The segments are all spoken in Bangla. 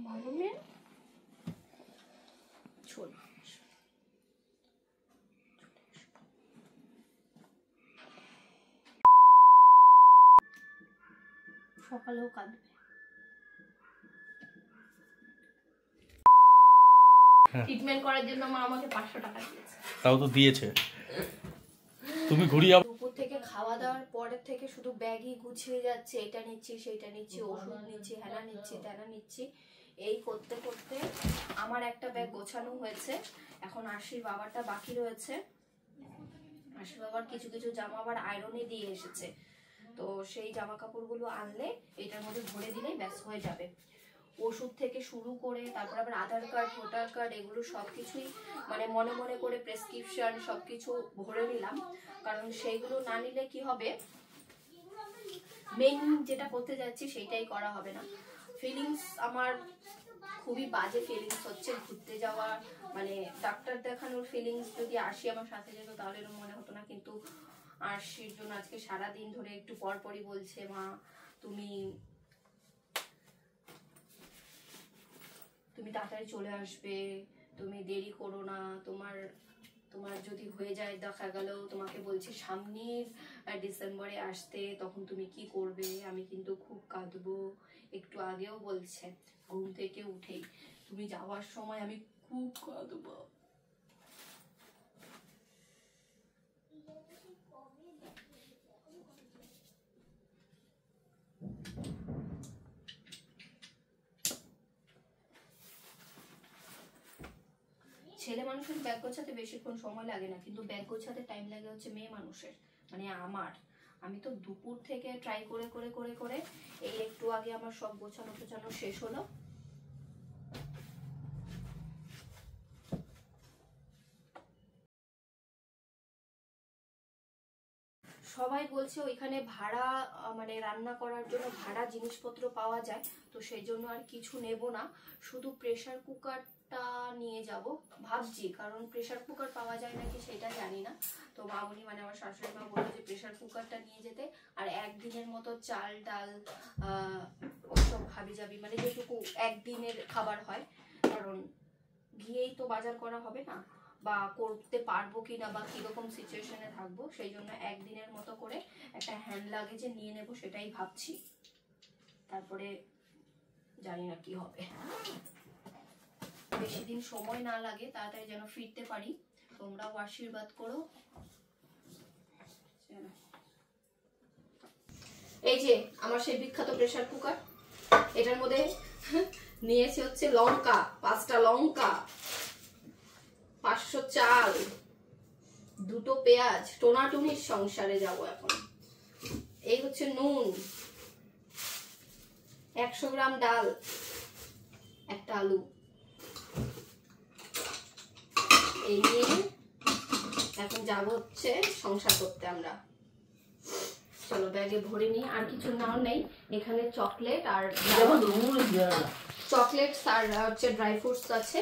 ভালো মেয়ে চল সকালেও কাঁদবে। ট্রিটমেন্ট করার জন্য মা আমাকে 500 টাকা দিয়েছে। তাও তো দিয়েছে। তুমি ঘুরিয়ে দুপুর থেকে খাওয়া দাওয়ার পরের থেকে শুধু ব্যাগই গুছিয়ে যাচ্ছে, এটা নিচ্ছি সেটা নিচ্ছি, ওষুধ নিচ্ছি, হেনা নিচ্ছি তেনা নিচ্ছি, এই করতে করতে আমার একটা ব্যাগ গোছানো হয়েছে। এখন আশির বাবারটা বাকি রয়েছে। আশির বাবার কিছু কিছু জামা আবার আয়রনে দিয়ে এসেছে, তো সেই জামা কাপড়গুলো আনলে এটার মধ্যে ভরে দিলেই ব্যাস হয়ে যাবে। ওষুধ থেকে শুরু করে তারপর আবার আধার কার্ড, ভোটার কার্ড, এগুলো সবকিছুই মানে মনে মনে করে প্রেসক্রিপশন সবকিছু ভরে নিলাম, কারণ সেইগুলো না নিলে কি হবে, মেইন যেটা করতে যাচ্ছি সেইটাই করা হবে না। ফিলিংস আমার খুবই বাজে ফিলিংস হচ্ছে ঘুরতে যাওয়া, মানে ডাক্তার দেখানোর ফিলিংস। যদি আশি আমার সাথে যেত তাহলে এরকম মনে হতো না, কিন্তু আশির জন্য আজকে সারাদিন ধরে একটু পরপরই বলছে মা তুমি তাড়াতাড়ি চলে আসবে, তুমি দেরি করো না, তোমার যদি হয়ে যায়, দেখা গেল তোমাকে বলছি সামনের ডিসেম্বরে আসতে, তখন তুমি কি করবে, আমি কিন্তু খুব কাঁদবো। একটু আগেও বলছে ঘুম থেকে উঠেই তুমি যাওয়ার সময় আমি খুব কাঁদবো। ছেলে মানুষের ব্যাগ গোছাতে বেশিক্ষণ সময় লাগে না, কিন্তু ব্যাগ গোছাতে টাইম লাগে হচ্ছে মেয়ে মানুষের, মানে আমি তো দুপুর থেকে ট্রাই করে করে করে করে এই একটু আগে আমার সব গোছানো শেষ হলো। সবাই বলছে ওইখানে ভাড়া মানে রান্না করার জন্য ভাড়া জিনিসপত্র পাওয়া যায়, তো সেই জন্য আর কিছু নেব না, শুধু প্রেসার কুকারটা নিয়ে যাব ভাবছি, কারণ প্রেসার কুকার পাওয়া যায় নাকি সেটা জানি না। তো মামুনি মানে আমার শাশুড়ি মা বললো যে প্রেসার কুকারটা নিয়ে যেতে, আর একদিনের মতো চাল ডাল ওসব হাবি যাবি মানে যেটুকু একদিনের খাবার হয়, কারণ গিয়েই তো বাজার করা হবে না, বা করতে পারবো কিনা বা কিরকম সিচুয়েশনে থাকবো, সেই জন্য একদিনের মতো করে একটা হ্যান্ড লাগেজে নিয়ে নেব, সেটাই ভাবছি। তারপরে জানি না কি হবে, বেশি দিন সময় না লাগে, তাড়াতাড়ি যেন ফিরতে পারি, তোমরাও আশীর্বাদ করো। এই যে আমার সেই বিখ্যাত প্রেসার কুকার, এটার মধ্যে নিয়েছে হচ্ছে লঙ্কা, 5টা লঙ্কা, 500 চাল, 2টো পেঁয়াজ, টোনাটুনির সংসারে যাব এখন। এই হচ্ছে নুন, 100 গ্রাম ডাল, একটা আলু, এই নিয়ে এখন যাব হচ্ছে সংসার করতে আমরা। চলো ব্যাগে ভরে নিই, আর কিছু নাও নেই, এখানে চকলেট আর চকলেটস আর হচ্ছে ড্রাই ফ্রুটস আছে,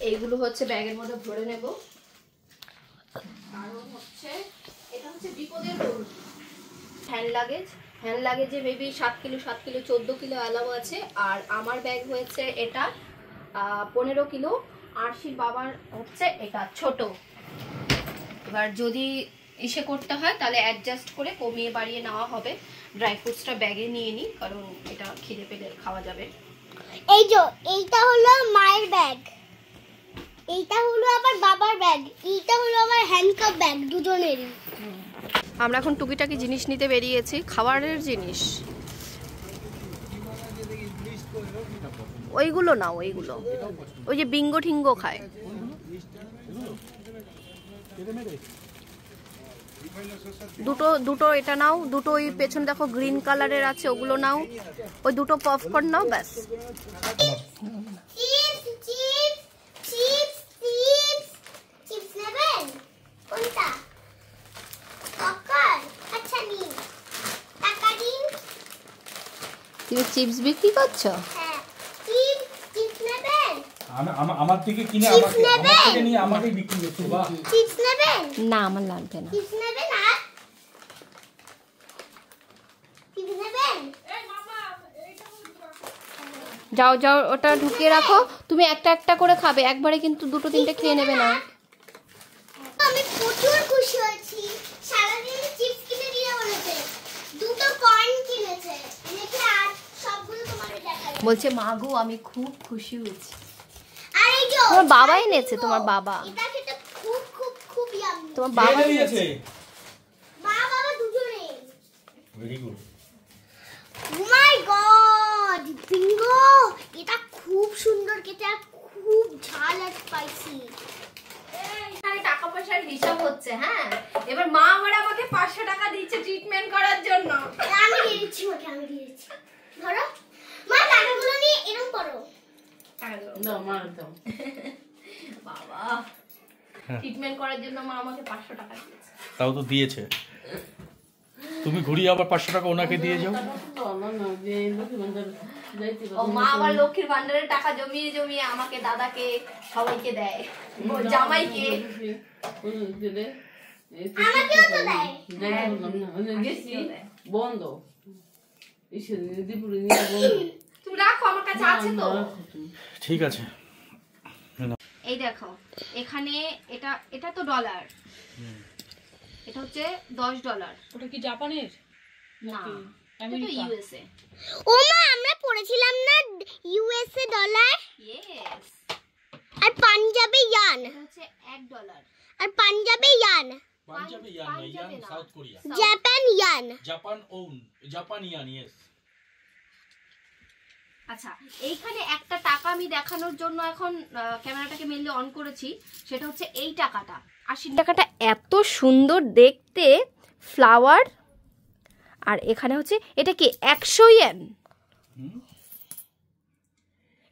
এইগুলো হচ্ছে ব্যাগের মধ্যে ভরে নেব। কারণ হচ্ছে এটা হচ্ছে বিপদের হ্যান্ড লাগেজে মেবি 7 কিলো 14 কিলো অ্যালাউ আছে, আর আমার ব্যাগ হয়েছে এটা 15 কিলো, আরশির বাবার হচ্ছে এটা ছোট। এবার যদি ইসে করতে হয় তাহলে অ্যাডজাস্ট করে কমিয়ে বাড়িয়ে নেওয়া হবে। ড্রাই ফ্রুটসটা ব্যাগে নিয়ে নিই, কারণ এটা খিদে পেলে খাওয়া যাবে। এই যে এইটা হলো মায়ের ব্যাগ, এইটা হলো আবার বাবার ব্যাগ, এইটা হলো আমার হ্যান্ডকাপ ব্যাগ, দুজনেরই। আমরা এখন টুকিটাকি জিনিস নিতে বেরিয়েছি, খাবারের জিনিস। ওইগুলো নাও, ওইগুলো ওই যে বিঙ্গো ঠিঙ্গো খায়। দুটো এটা নাও, দুটো ওই পেছন দেখো গ্রিন কালারের আছে ওগুলো নাও, ওই দুটো পপকর্ন নাও ব্যাস। তুমি চিপস বিক্রি করছো? আমার থেকে কিনে আমার থেকে নিয়ে আমাকে বিক্রি করছো। বাহ, চিপস নেবেন? না আমার লাগবে না। চিপস নেবেন? আর চিপস নেবেন? এই মামা এইটা যাও যাও, ওটা ঢুকিয়ে রাখো। তুমি একটা একটা করে খাবে, একবারে কিন্তু দুটো তিনটে খেয়ে নেবে না। আমি প্রচুর খুশি হয়েছি। সারাদিন চিপস কিনে দিয়ে বলেছে, দুটো কয়েন কিনেছে, এনেছে আর সবগুলো তোমাকে দেখাবো। বলছে মা গো আমি খুব খুশি হয়েছি। আর এই যে তোমার বাবা এনেছে, তোমার বাবা। এটা খেতে খুব খুব খুব ইয়াম্মি। তোমার বাবা কে এনেছে। দিয়েছে? মা বাবা দুজনে। Very good. Oh my god, bingo, এটা খুব সুন্দর খেতে আর খুব ঝাল আর স্পাইসি। এখানে টাকা পয়সার হিসাব হচ্ছে। হ্যাঁ, এবার মা আবার আমাকে 500 টাকা দিচ্ছে ট্রিটমেন্ট করার জন্য। আমি দিয়ে দিচ্ছি ওকে, আমি দিয়ে দিচ্ছি। ধরো মা, টাকাগুলো নিয়ে এরকম করো। দাও মার দাও। বাবা, ট্রিটমেন্ট করার জন্য মা আমাকে 500 টাকা দিয়েছে। তাও তো দিয়েছে। তুমি ঘুরিয়ে আবার 500 টাকা ওনাকে দিয়ে যাও। ও মা আবার লক্ষ্মীর ভান্ডারের টাকা জমিয়ে জমিয়ে আমাকে, দাদাকে, সবাইকে দেয়, জামাইকে। আমাকেও তো দেয়। বন্ধ। তুমি রাখো, আমার কাছে আছে তো। ঠিক আছে। এই দেখো, এখানে এটা এটা তো ডলার, এটা হচ্ছে $10। ওটা কি জাপানের? না, এটা তো ইউএসএ। ও মা, আমরা পড়েছিলাম না ইউএসএ ডলার ইয়েস, আর পাঞ্জাবে ইয়ান, এটা হচ্ছে $1। আর পাঞ্জাবে ইয়ান, পাঞ্জাবি ইয়ান না, ইয়ান সাউথ কোরিয়া। জাপান ইয়ান। জাপান ওন, জাপান ইয়ান, ইয়েস। আচ্ছা, এইখানে একটা টাকা আমি দেখানোর জন্য এখন ক্যামেরাটাকে মেনলি অন করেছি। সেটা হচ্ছে এই টাকাটা, 80 টাকাটা। এত সুন্দর দেখতে, ফ্লাওয়ার। আর এখানে হচ্ছে এটা কি 100 ইয়েন?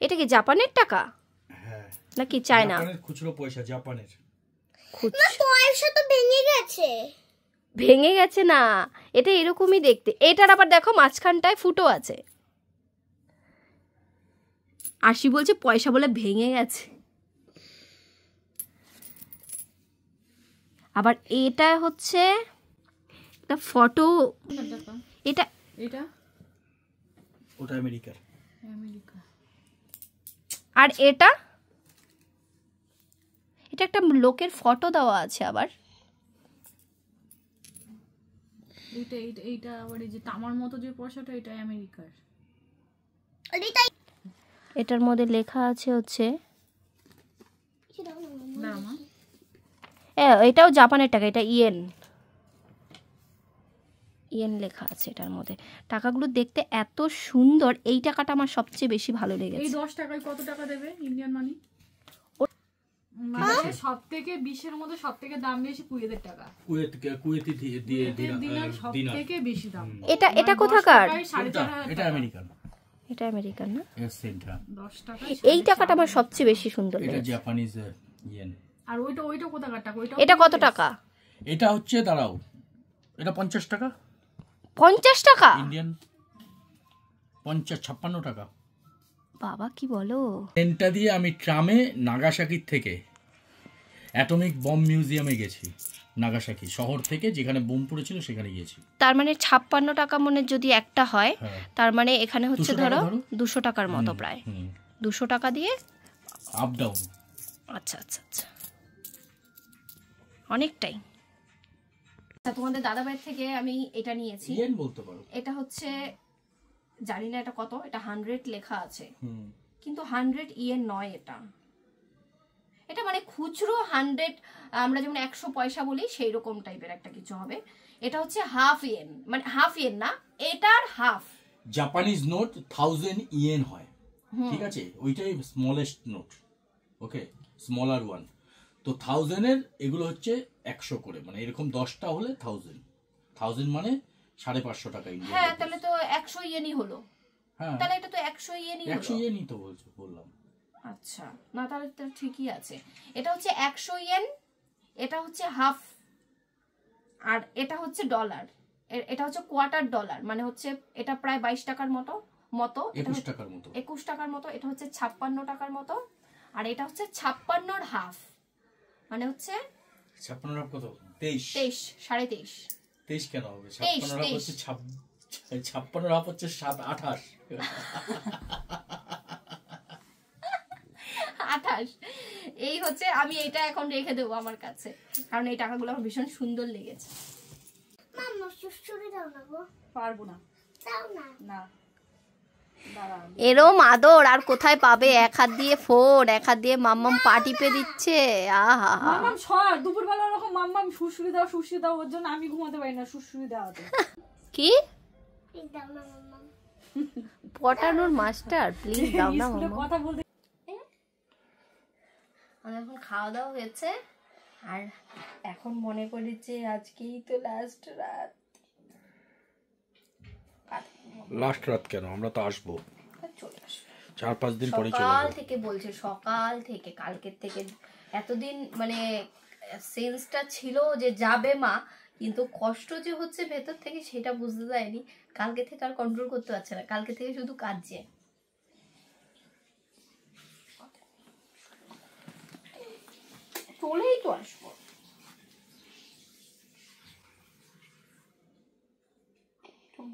এটা কি জাপানের টাকা হ্যাঁ, নাকি চায়না? জাপানের খুচরো পয়সা, জাপানের। পয়সা তো ভেঙে গেছে। ভেঙে গেছে না, এটা এরকমই দেখতে। এটার আবার দেখো মাঝখানটায় ফুটো আছে। আশি বলছে পয়সা বলে ভেঙে গেছে। আবার এটা হচ্ছে একটা ফটো। এটা এটা ওটা আমেরিকার। আমেরিকা। আর এটা এটা একটা লোকের ফটো দেওয়া আছে। আবার এইটা এইটা এইটা আবার এই যে তামার মতো যে পয়সাটা, এটা আমেরিকার। এটার মধ্যে লেখা আছে হচ্ছে, এটাও জাপানের টাকা, এটা ইয়েন। ইয়েন লেখা আছে এটার মধ্যে। টাকাগুলো দেখতে এত সুন্দর। এই টাকাটা আমার সবচেয়ে বেশি ভালো এই লেগেছে। 10 টাকায় কত টাকা দেবে ইন্ডিয়ান মানি? সব থেকে 20-এর মধ্যে সব থেকে দাম বেশি কুয়েতের টাকা। কুয়েতি দিয়ে দিনার সব থেকে বেশি দাম। এটা এটা কোথাকার? 4,500 এটা আমেরিকান। এটা আমেরিকান না? এর সেন্টার। 10 টাকা। এই টাকাটা আমার সবচেয়ে বেশি সুন্দর এটা লেগেছে। Japanese yen. আর ওইটা কোথাকার টাকা? এটা কত টাকা? এটা হচ্ছে, দাঁড়াও, এটা 50 টাকা 50 টাকা? ইন্ডিয়ান। 56 টাকা। বাবা কি বলো! ট্রেনটা দিয়ে আমি ট্রামে নাগাসাকির থেকে অ্যাটমিক বম মিউজিয়ামে গেছি। নাগাসাকি শহর থেকে, যেখানে বোম পড়েছিল সেখানে গিয়েছি। তার মানে 56 টাকা মনে যদি একটা হয়, হ্যাঁ। তার মানে এখানে হচ্ছে 200 টাকা ধরো ধরো। 200 টাকার মতো প্রায়। 200 টাকা দিয়ে আপ ডাউন। আচ্ছা আচ্ছা আচ্ছা, অনেকটাই। আচ্ছা, তোমাদের দাদাভাইয়ের থেকে আমি এটা নিয়েছি। ইয়েন বলতে পারো। এটা হচ্ছে, জানি না এটা কত, এটা 100 লেখা আছে, কিন্তু 100 ইয়েন নয়। এটা মানে খুচরো 100, আমরা যেমন 100 পয়সা বলি সেই রকম টাইপের একটা কিছু হবে। এটা হচ্ছে হাফ ইয়েন, মানে হাফ ইয়েন না, এটার হাফ। জাপানিজ নোট 1000 ইয়েন হয়, ঠিক আছে? ওইটাই স্মলেস্ট নোট, ওকে, স্মলার ওয়ান। তো 1000-এর এগুলো হচ্ছে 100 করে, মানে এরকম 10টা হলে 1000 মানে 550 টাকা ইন্ডিয়ান। হ্যাঁ, তাহলে তো 100 ইয়েনই হলো। হ্যাঁ, তাহলে এটা তো 100 ইয়েনই হলো। 100 ইয়েনই তো বললাম। আচ্ছা, না তাহলে তো ঠিকই আছে। এটা হচ্ছে 100 ইয়েন, এটা হচ্ছে হাফ, আর এটা হচ্ছে ডলার। এটা হচ্ছে কোয়ার্টার ডলার, মানে হচ্ছে এটা প্রায় 22 টাকার মতো। 21 টাকার মতো। 21 টাকার মতো। এটা হচ্ছে 56 টাকার মতো, আর এটা হচ্ছে 56-র হাফ, মানে হচ্ছে 56 হাফ কত? 23, 23.5। 23 কেন হবে? 56 হাফ হচ্ছে 56 হাফ হচ্ছে 28। 28। এই হচ্ছে, আমি এইটা এখন রেখে দেবো আমার কাছে, কারণ এই টাকাগুলো আমার ভীষণ সুন্দর লেগেছে। মাম্মা সুসুরি দাও না গো। পারবো না। দাও না। না দাঁড়া, এরম আদর আর কোথায় পাবে? এক হাত দিয়ে ফোন, এক হাত দিয়ে মাম্মাম পা টিপে দিচ্ছে। আহা হা, মাম্মাম দুপুরবেলা ওরকম মাম্মাম সুরসুরি দাও, ওর জন্য আমি ঘুমাতে পারি না সুরসুরি দেওয়াতে। কি প্লিজ দাও না মাম্মা। পটানোর মাস্টার, প্লিজ দাও না স্কুলে মাম্মা। কথা বলতে আমার এখন খাওয়া দাওয়া হয়েছে, আর এখন মনে করি যে আজকেই তো লাস্ট রাত। লাস্ট রাত কেন, আমরা তো আসবো চলে আসবো 4-5 দিন পরে চলে সকাল যাবো। থেকে, বলছে সকাল থেকে, কালকের থেকে এতদিন মানে সেন্সটা ছিল যে যাবে মা, কিন্তু কষ্ট যে হচ্ছে ভেতর থেকে সেটা বুঝতে দেয়নি। কালকে থেকে আর কন্ট্রোল করতে পারছে না, কালকে থেকে শুধু কাঁদছে। চলেই তো আসবো।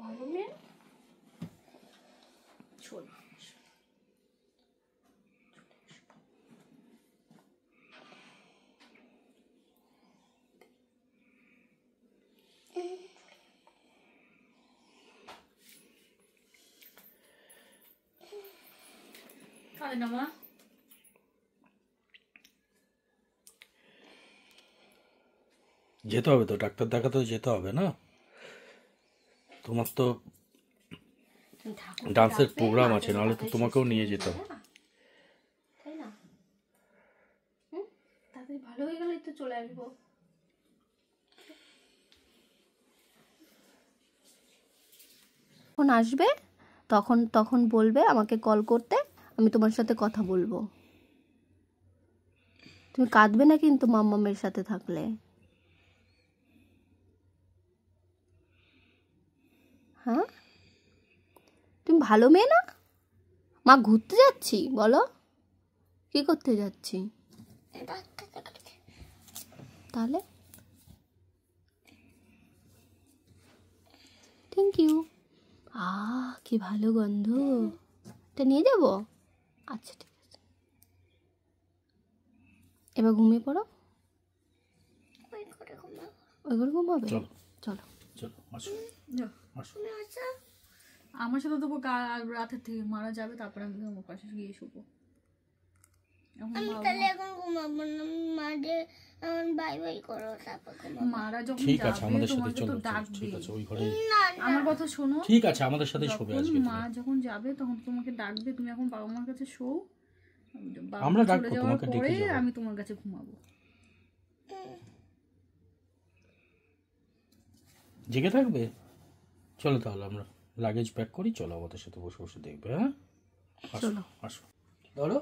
ভালো মেয়ে, চলে আসবো। কাঁদে না মা। যেতে হবে তো, ডাক্তার দেখাতে যেতে হবে না? তোমার তো ডান্সের প্রোগ্রাম আছে, নাহলে তো তোমাকেও নিয়ে যেতাম। তাই না? তাড়াতাড়ি ভালো হয়ে গেলেই তো চলে আসবো। যখন আসবে তখন তখন বলবে আমাকে কল করতে, আমি তোমার সাথে কথা বলবো। তুমি কাঁদবে না কিন্তু মাম্মামের সাথে থাকলে। হ্যাঁ, তুমি ভালো মেয়ে না? মা ঘুরতে যাচ্ছি, বলো কি করতে যাচ্ছি? তাহলে থ্যাংক ইউ। কি ভালো গন্ধ, এটা নিয়ে যাব। আচ্ছা ঠিক আছে, এবার ঘুমিয়ে পড়ো। ওই ঘরে ঘুমাবে? চলো চলো চলো, আসো যাও। আসো। আমার সাথে দেবো রাতের থেকে মারা যাবে, তারপরে আমি তোমার পাশে গিয়ে শুবো। আমি তাহলে এখন ঘুমাবো না, মাঝে এখন বাই বাই করো তারপর ঘুমাবো। মারা যখন ঠিক আছে, যাবে আমাদের সাথে তোমাকে চলো। তো ডাকবে। ঠিক আছে, ওই ঘরে। আমার কথা শোনো, ঠিক আছে, আমাদের সাথে শোবে যখন আজকে মা তুমি। যখন যাবে তখন তোমাকে ডাকবে, তুমি এখন বাবা মার কাছে শো। বাবা আমরা চলে ডাকবো, যাওয়ার তোমাকে ডেকে পরে যাবো। আমি তোমার কাছে ঘুমাবো। জেগে থাকবে? চলো তাহলে আমরা লাগেজ প্যাক করি, চলো আমাদের সাথে বসে বসে দেখবে। হ্যাঁ আসো আসো। ধরো,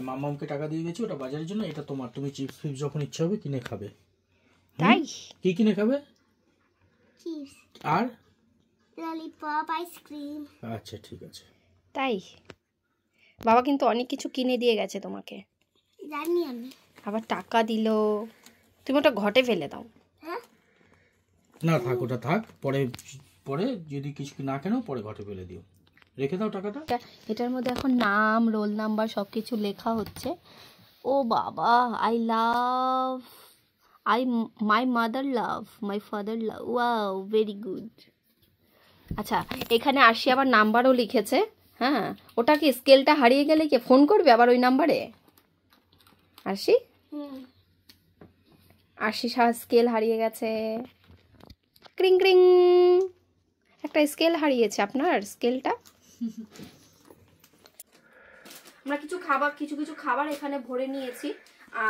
মামাকে টাকা দিয়ে গেছি ওটা বাজারের জন্য, এটা তোমার, তুমি চিপস ফিপস যখন ইচ্ছা হবে কিনে খাবে। তাই কি কিনে খাবে? চিপস, আর ললিপপ, আইসক্রিম। আচ্ছা ঠিক আছে। তাই বাবা কিন্তু অনেক কিছু কিনে দিয়ে গেছে তোমাকে, জানি আমি। আবার টাকা দিল। তুমি ওটা ঘটে ফেলে দাও। হ্যাঁ, না থাক, ওটা থাক, পরে পরে যদি কিছু না কেন পরে ঘটে ফেলে দিও, রেখে দাও টাকাটা। এটার মধ্যে এখন নাম, রোল নাম্বার সব কিছু লেখা হচ্ছে। ও বাবা, my mother love, my father love, wow very good. আচ্ছা, এখানে আরশি আবার নাম্বারও লিখেছে। হ্যাঁ, ওটা কি স্কেলটা হারিয়ে গেলে কি ফোন করবে আবার ওই নাম্বারে? আরশি, আরশি স্কেল হারিয়ে গেছে। ক্রিং ক্রিং, একটা স্কেল হারিয়েছে আপনার স্কেলটা। আমরা কিছু খাবার এখানে ভরে নিয়েছি,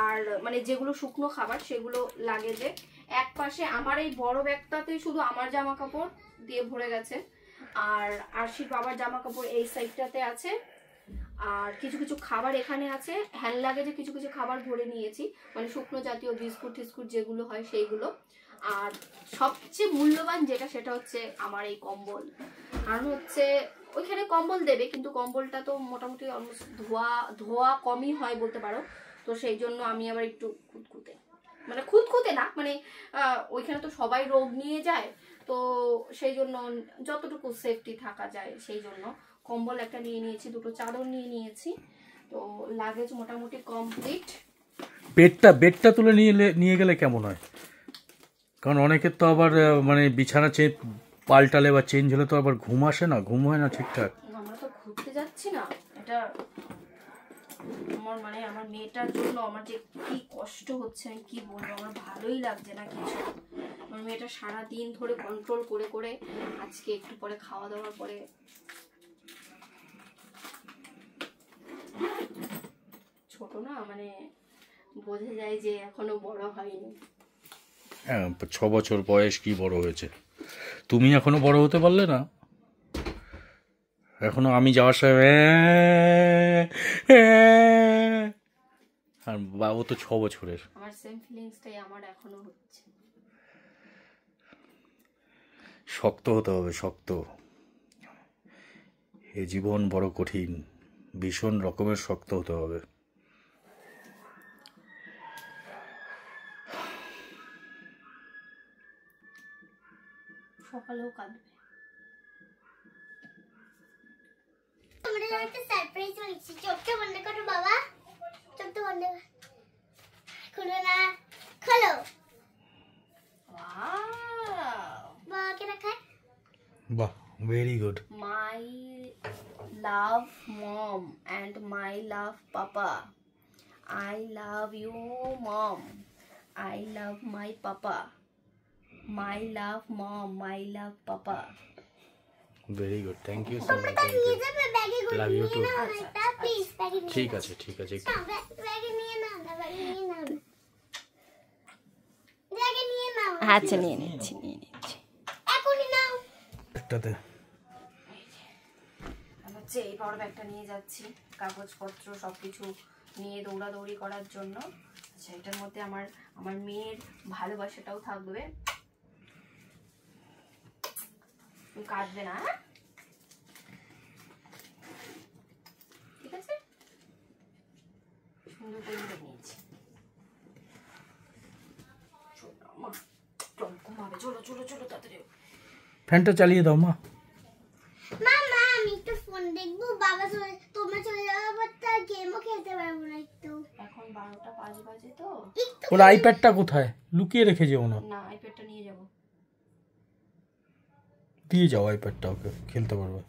আর মানে যেগুলো শুকনো খাবার সেগুলো লাগেজে। এক পাশে আমার এই বড় ব্যাগটাতে শুধু আমার জামা কাপড় দিয়ে ভরে গেছে, আর আরশির বাবার জামা কাপড় এই সাইডটাতে আছে, আর কিছু খাবার এখানে আছে। হ্যান্ড লাগেজে কিছু খাবার ভরে নিয়েছি, মানে শুকনো জাতীয় বিস্কুট টিস্কুট যেগুলো হয় সেইগুলো। আর সবচেয়ে মূল্যবান যেটা, সেটা হচ্ছে আমার এই কম্বল। কারণ হচ্ছে ওইখানে কম্বল দেবে, কিন্তু কম্বলটা তো মোটামুটি অলমোস্ট ধোয়া কমই হয় বলতে পারো। তো সেই জন্য আমি আবার একটু খুঁতখুঁতে না, মানে ওইখানে তো সবাই রোগ নিয়ে যায়, তো সেই জন্য যতটুকু সেফটি থাকা যায় সেই জন্য কম্বল একটা নিয়ে নিয়েছি, দুটো চাদর নিয়ে নিয়েছি, তো লাগেজ মোটামুটি কমপ্লিট। বেডটা তুলে নিয়ে গেলে কেমন হয়? কারণ অনেকের তো আবার মানে বিছানা পাল্টালে বা চেঞ্জ হলে তো আবার ঘুম আসে না, ঘুম হয় না ঠিকঠাক। আমরা তো ঘুরতে যাচ্ছি না, এটা আমার মেয়েটার জন্য আমার যে কি কষ্ট হচ্ছে আমি কি বলবো, আমার ভালোই লাগছে না কিছু। আমার মেয়েটা সারাদিন ধরে কন্ট্রোল করে করে আজকে একটু পরে খাওয়া দাওয়ার পরে ছোট না, মানে বোঝা যায় যে এখনো বড় হয়নি। হ্যাঁ, 6 বছর বয়স, কি বড় হয়েছে? তুমি এখনো বড় হতে পারলে না? এখনো আমি যাওয়ার সময় আর বাবু তো 6 বছরের। আমার সেম ফিলিংসটাই আমার এখনো হচ্ছে। শক্ত হতে হবে, শক্ত। এ জীবন বড় কঠিন, ভীষণ রকমের শক্ত হতে হবে। সকালেও কাঁদবে। তোমাদের জন্য একটা সারপ্রাইজ বানিয়েছি। চোখটা বন্ধ করো বাবা, চোখটা বন্ধ করো। খুলো না, খোলো। বাবাকে দেখায়। বাহ, very good. My love mom and my love papa. I love you mom. I love my papa. My love mom, my love papa. Very good, thank you so much. নিয়ে যাবে ব্যাগে করে Love you নিয়ে too. নাও না এটা, প্লিজ ব্যাগে নিয়ে ঠিক আছে, ঠিক আছে। নাও, ব্যাগে নিয়ে নাও না, ব্যাগে নিয়ে নাও না। ব্যাগে নিয়ে নাও। আচ্ছা নিয়ে নিচ্ছি। এখনই নাও। একটাতে আমি হচ্ছে এই পাওয়ার ব্যাগটা নিয়ে যাচ্ছি কাগজপত্র সবকিছু নিয়ে দৌড়াদৌড়ি করার জন্য। আচ্ছা, এটার মধ্যে আমার মেয়ের ভালোবাসাটাও থাকবে। তুমি কাঁদবে না, হ্যাঁ? ঠিক আছে, সুন্দর করে নিয়েছি। চলো চলো চলো তাড়াতাড়ি। ফ্যানটা চালিয়ে দাও মা। মামা আমি একটু ফোন দেখবো, বাবা তোমরা চলে যাওয়ার পর তো আর গেমও খেলতে পারবো না। একটু এখন 12টা 5 বাজে তো। ওর আইপ্যাডটা কোথায়? লুকিয়ে রেখে যেও না। না, আইপ্যাডটা নিয়ে যাবো। দিয়ে যাও আইপ্যাডটা, ওকে খেলতে পারবে।